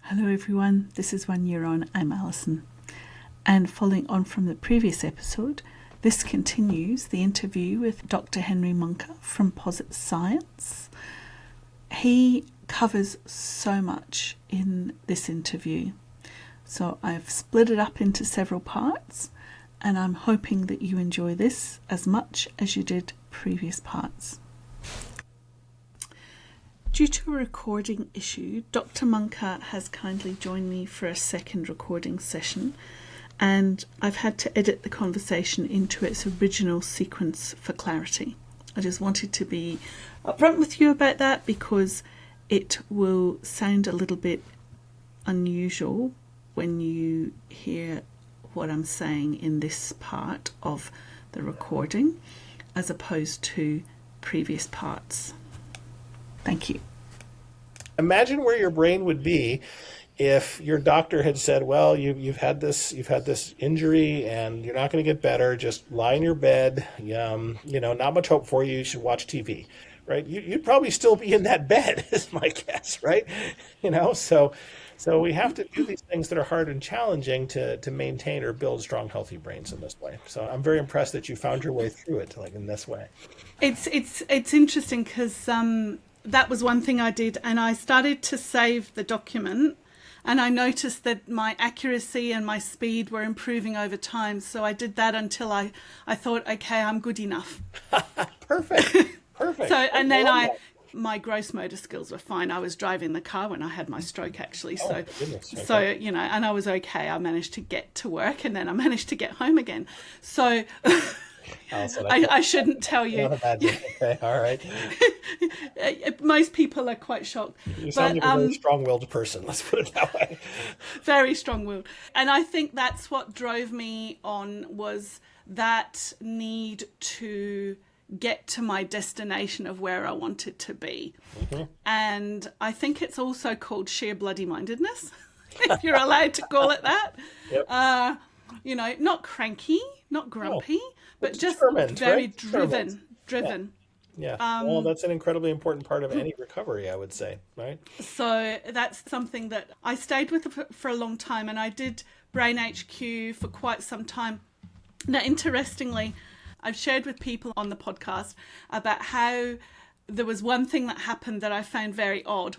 Hello everyone, this is 1 Year On, I'm Alison. And following on from the previous episode, this continues the interview with Dr Henry Mahncke from Posit Science. He covers so much in this interview. So I've split it up into several parts, and I'm hoping that you enjoy this as much as you did previous parts. Due to a recording issue, Dr. Mahncke has kindly joined me for a second recording session, and I've had to edit the conversation into its original sequence for clarity. I just wanted to be upfront with you about that because it will sound a little bit unusual when you hear what I'm saying in this part of the recording as opposed to previous parts. Thank you. Imagine where your brain would be if your doctor had said, "Well, you've had this injury, and you're not going to get better. Just lie in your bed. Not much hope for you. You should watch TV." Right? You'd probably still be in that bed, is my guess. Right? So we have to do these things that are hard and challenging to maintain or build strong, healthy brains in this way. So I'm very impressed that you found your way through it in this way. It's interesting because that was one thing I did, and I started to save the document, and I noticed that my accuracy and my speed were improving over time. So I did that until I thought, okay, I'm good enough. Perfect. So, and then my gross motor skills were fine. I was driving the car when I had my stroke, actually. Oh, goodness. Okay. So, and I was okay. I managed to get to work, and then I managed to get home again. So Alison, I shouldn't tell you. Okay, all right. Most people are quite shocked. You sound like a very strong-willed person, let's put it that way. Very strong-willed. And I think that's what drove me on, was that need to get to my destination of where I wanted to be. Mm-hmm. And I think it's also called sheer bloody mindedness, if you're allowed to call it that. Yep. Not cranky, not grumpy, but just very driven. Yeah. Well, that's an incredibly important part of any recovery, I would say, right? So that's something that I stayed with for a long time, and I did Brain HQ for quite some time. Now, interestingly, I've shared with people on the podcast about how there was one thing that happened that I found very odd.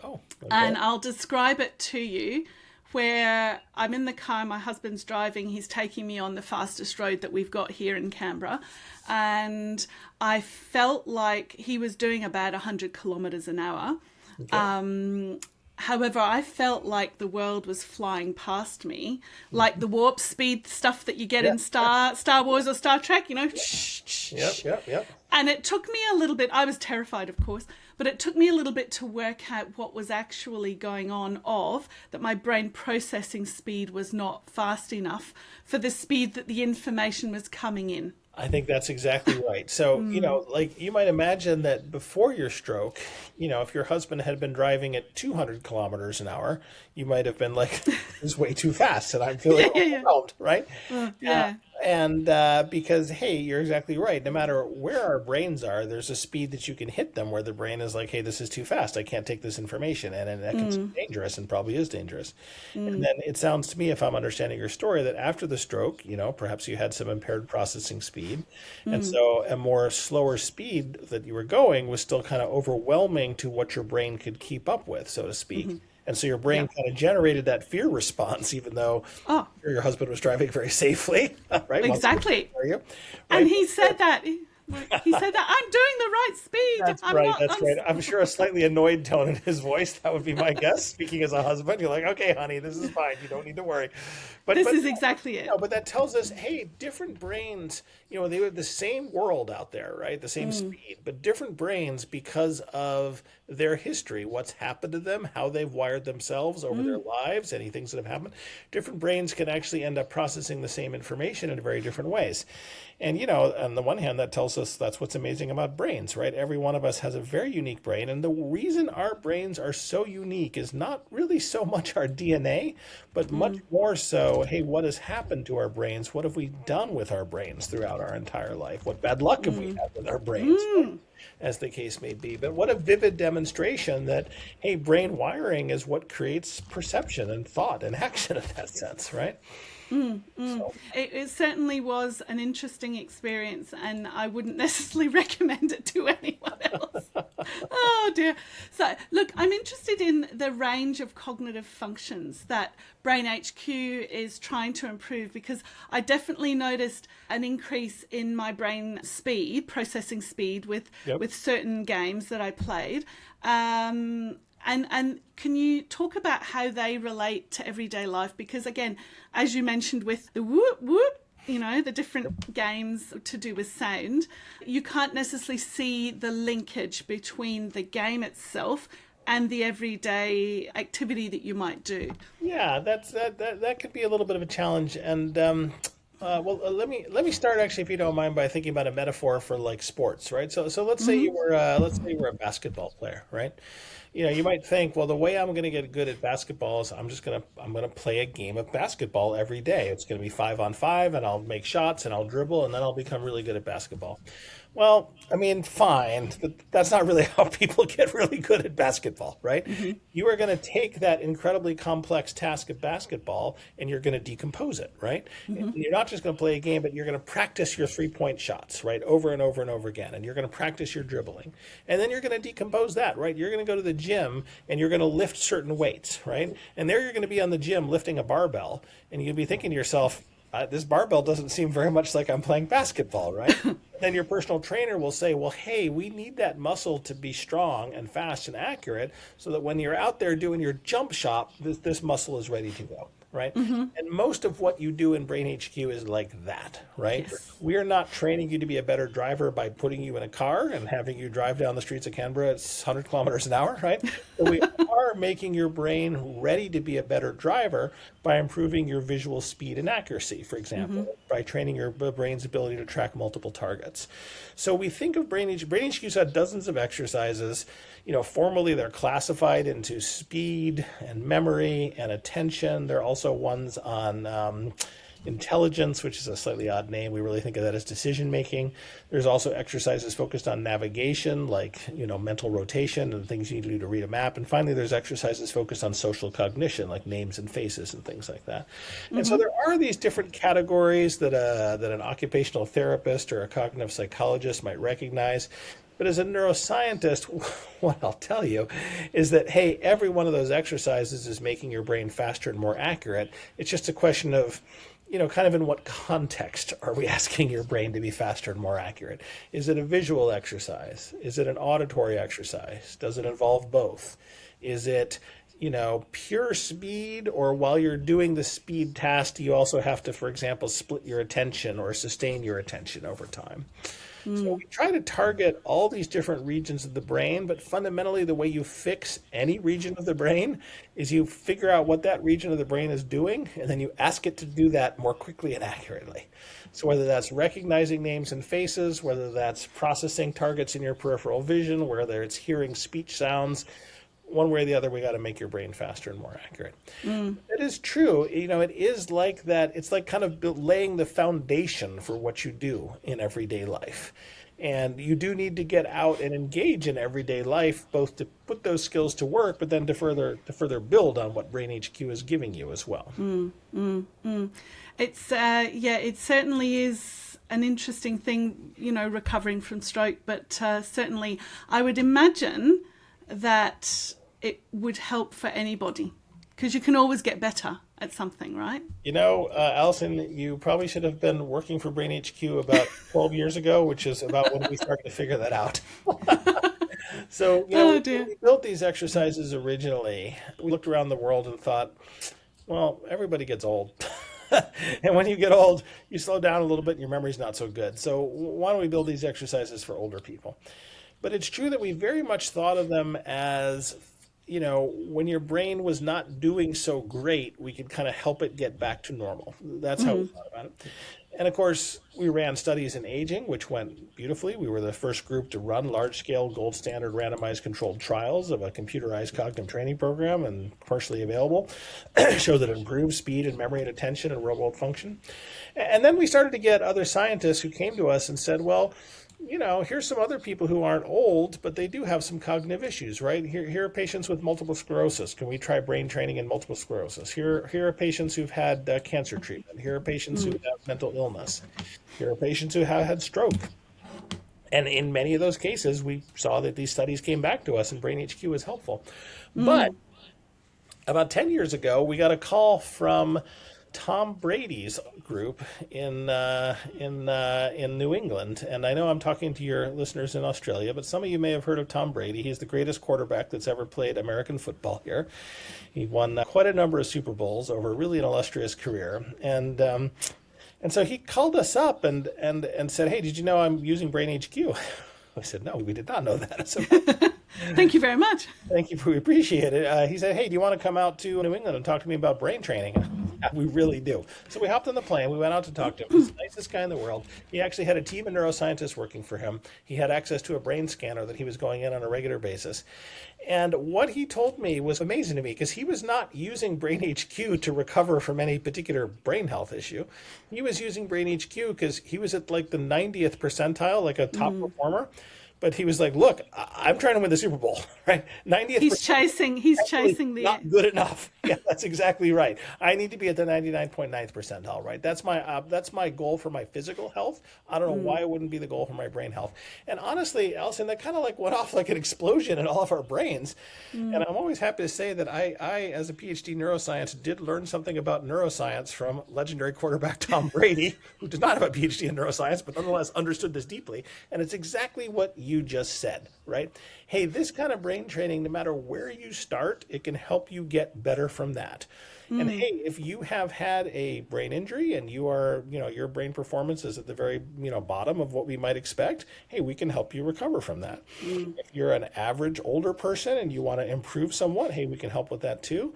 Oh, okay. And I'll describe it to you, where I'm in the car, my husband's driving, he's taking me on the fastest road that we've got here in Canberra, and I felt like he was doing about 100 kilometres an hour. Okay. However, I felt like the world was flying past me, like the warp speed stuff that you get in Star Wars or Star Trek, Yep. And it took me a little bit, I was terrified, of course, but it took me a little bit to work out what was actually going on, that my brain processing speed was not fast enough for the speed that the information was coming in. I think that's exactly right. So, you might imagine that before your stroke, if your husband had been driving at 200 kilometers an hour, you might have been like, this is way too fast and I'm feeling overwhelmed, right? Because, hey, you're exactly right. No matter where our brains are, there's a speed that you can hit them where the brain is like, hey, this is too fast. I can't take this information. And that can seem dangerous and probably is dangerous. And then it sounds to me, if I'm understanding your story, that after the stroke, perhaps you had some impaired processing speed. And so a more slower speed that you were going was still kind of overwhelming to what your brain could keep up with, so to speak. Mm-hmm. And so your brain kind of generated that fear response, even though your husband was driving very safely, right? Exactly. Right? And he said that. He said that I'm doing the right speed. That's right. I'm sure a slightly annoyed tone in his voice. That would be my guess. Speaking as a husband, you're like, okay, honey, this is fine. You don't need to worry. But this is exactly it. But that tells us, hey, different brains, they have the same world out there, right? The same speed, but different brains because of their history, what's happened to them, how they've wired themselves over their lives, any things that have happened. Different brains can actually end up processing the same information in very different ways. And, on the one hand, that tells us that's what's amazing about brains, right? Every one of us has a very unique brain. And the reason our brains are so unique is not really so much our DNA, but much more so, hey, what has happened to our brains? What have we done with our brains throughout our entire life? What bad luck have we had with our brains? as the case may be. But what a vivid demonstration that, hey, brain wiring is what creates perception and thought and action in that sense, right? So, It certainly was an interesting experience, and I wouldn't necessarily recommend it to anyone else. Oh dear. So, look, I'm interested in the range of cognitive functions that Brain HQ is trying to improve, because I definitely noticed an increase in my brain speed, processing speed, yep. with certain games that I played. And can you talk about how they relate to everyday life? Because again, as you mentioned with the whoop whoop, the different games to do with sound, you can't necessarily see the linkage between the game itself and the everyday activity that you might do. Yeah, that could be a little bit of a challenge. And well, let me start actually, if you don't mind, by thinking about a metaphor for like sports, right? So let's say you were a basketball player, right? You might think, well, the way I'm going to get good at basketball is I'm gonna play a game of basketball every day. It's going to be 5-on-5, and I'll make shots and I'll dribble, and then I'll become really good at basketball. Well, I mean, fine, but that's not really how people get really good at basketball, right? You are going to take that incredibly complex task of basketball and you're going to decompose it, right? And you're not just going to play a game, but you're going to practice your 3-point shots, right? Over and over and over again. And you're going to practice your dribbling. And then you're going to decompose that, right? You're going to go to the gym and you're going to lift certain weights, right? And there you're going to be on the gym lifting a barbell. And you'll be thinking to yourself, this barbell doesn't seem very much like I'm playing basketball, right? Then your personal trainer will say, well, hey, we need that muscle to be strong and fast and accurate so that when you're out there doing your jump shot, this muscle is ready to go, right? And most of what you do in Brain HQ is like that, right? Yes. We are not training you to be a better driver by putting you in a car and having you drive down the streets of Canberra at 100 kilometers an hour, right? But we are making your brain ready to be a better driver by improving your visual speed and accuracy, for example, by training your brain's ability to track multiple targets. So we think of Brain HQ's had dozens of exercises. Formally they're classified into speed and memory and attention. There are also ones on intelligence, which is a slightly odd name. We really think of that as decision making. There's also exercises focused on navigation, like mental rotation and things you need to do to read a map. And finally, there's exercises focused on social cognition, like names and faces and things like that. And so there are these different categories that an occupational therapist or a cognitive psychologist might recognize. But as a neuroscientist, what I'll tell you is that, hey, every one of those exercises is making your brain faster and more accurate. It's just a question of, kind of in what context are we asking your brain to be faster and more accurate? Is it a visual exercise? Is it an auditory exercise? Does it involve both? Is it, pure speed, or while you're doing the speed task, do you also have to, for example, split your attention or sustain your attention over time? So we try to target all these different regions of the brain, but fundamentally the way you fix any region of the brain is you figure out what that region of the brain is doing, and then you ask it to do that more quickly and accurately. So whether that's recognizing names and faces, whether that's processing targets in your peripheral vision, whether it's hearing speech sounds, one way or the other, we got to make your brain faster and more accurate. It is true. It is like that. It's like kind of laying the foundation for what you do in everyday life. And you do need to get out and engage in everyday life, both to put those skills to work, but then to further build on what Brain HQ is giving you as well. It's it certainly is an interesting thing, recovering from stroke, but certainly I would imagine that it would help for anybody, because you can always get better at something, right? Alison, you probably should have been working for Brain HQ about 12 years ago, which is about when we started to figure that out. So, when we built these exercises originally, we looked around the world and thought, well, everybody gets old. And when you get old, you slow down a little bit and your memory's not so good. So why don't we build these exercises for older people? But it's true that we very much thought of them as, when your brain was not doing so great, we could kind of help it get back to normal. That's how we thought about it. And of course, we ran studies in aging, which went beautifully. We were the first group to run large-scale gold standard randomized controlled trials of a computerized cognitive training program, and commercially available, show that it improves speed and memory and attention and real-world function. And then we started to get other scientists who came to us and said, well, here's some other people who aren't old, but they do have some cognitive issues, right? Here are patients with multiple sclerosis. Can we try brain training in multiple sclerosis? Here are patients who've had cancer treatment. Here are patients who have mental illness. Here are patients who have had stroke. And in many of those cases, we saw that these studies came back to us and Brain HQ was helpful. But about 10 years ago, we got a call from Tom Brady's group in New England. And I know I'm talking to your listeners in Australia, but some of you may have heard of Tom Brady. He's the greatest quarterback that's ever played American football here. He won quite a number of Super Bowls over really an illustrious career. And so he called us up and said, "Hey, did you know I'm using Brain HQ?" I said, "No, we did not know that." So, thank you very much. Thank you. We appreciate it. He said, "Hey, do you want to come out to New England and talk to me about brain training?" Yeah, we really do. So we hopped on the plane. We went out to talk to him. He's the nicest guy in the world. He actually had a team of neuroscientists working for him. He had access to a brain scanner that he was going in on a regular basis. And what he told me was amazing to me because he was not using Brain HQ to recover from any particular brain health issue. He was using Brain HQ because he was at like the 90th percentile, like a top performer. But he was like, "Look, I'm trying to win the Super Bowl, right? 90th. He's chasing the not good enough." Yeah, that's exactly right. I need to be at the 99.9th percentile, right? That's my goal for my physical health. I don't know why it wouldn't be the goal for my brain health. And honestly, Alison, that kind of like went off like an explosion in all of our brains. And I'm always happy to say that I, as a PhD in neuroscience, did learn something about neuroscience from legendary quarterback Tom Brady, who did not have a PhD in neuroscience, but nonetheless understood this deeply. And it's exactly what you just said, right? Hey, this kind of brain training, no matter where you start, it can help you get better from that. And hey, if you have had a brain injury and you are, your brain performance is at the very, bottom of what we might expect, hey, we can help you recover from that. If you're an average older person and you want to improve somewhat, hey, we can help with that too.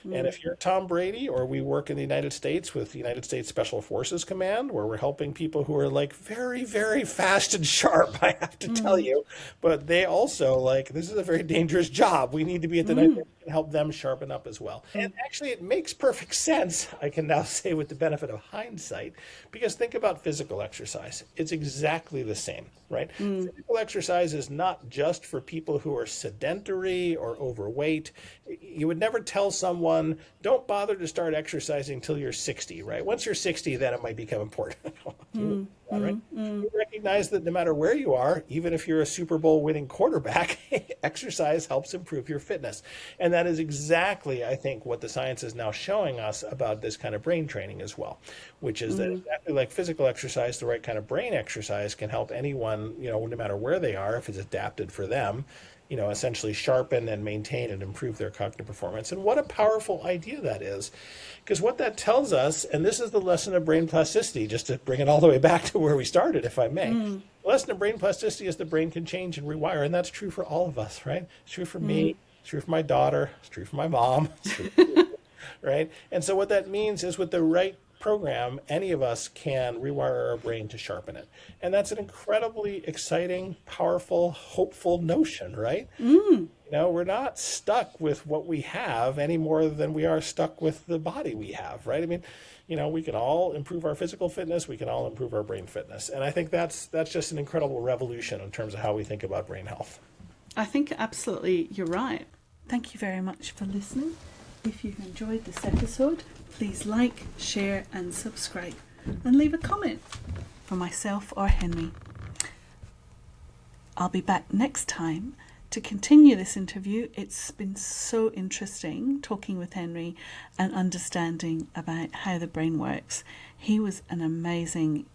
And if you're Tom Brady, or we work in the United States with the United States Special Forces Command, where we're helping people who are like very, very fast and sharp, I have to tell you, but they also this is a very dangerous job. We need to be at the night where we can help them sharpen up as well. And actually, it makes perfect sense, I can now say with the benefit of hindsight, because think about physical exercise. It's exactly the same, right? Physical exercise is not just for people who are sedentary or overweight. You would never tell someone, don't bother to start exercising until you're 60, right? Once you're 60, then it might become important. Right? You recognize that no matter where you are, even if you're a Super Bowl winning quarterback, exercise helps improve your fitness. And that is exactly, I think, what the science is now showing us about this kind of brain training as well, which is that exactly like physical exercise, the right kind of brain exercise can help anyone, no matter where they are, if it's adapted for them, essentially sharpen and maintain and improve their cognitive performance. And what a powerful idea that is. Because what that tells us, and this is the lesson of brain plasticity, just to bring it all the way back to where we started, if I may. The lesson of brain plasticity is the brain can change and rewire, and that's true for all of us, right? It's true for me, it's true for my daughter, it's true for my mom, it's true for you, right? And so what that means is with the right program, any of us can rewire our brain to sharpen it. And that's an incredibly exciting, powerful, hopeful notion, right? We're not stuck with what we have any more than we are stuck with the body we have, right? I mean, we can all improve our physical fitness, we can all improve our brain fitness. And I think that's just an incredible revolution in terms of how we think about brain health. I think absolutely you're right. Thank you very much for listening. If you've enjoyed this episode, please like, share and subscribe and leave a comment for myself or Henry. I'll be back next time to continue this interview. It's been so interesting talking with Henry and understanding about how the brain works. He was an amazing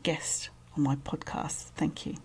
guest on my podcast. Thank you.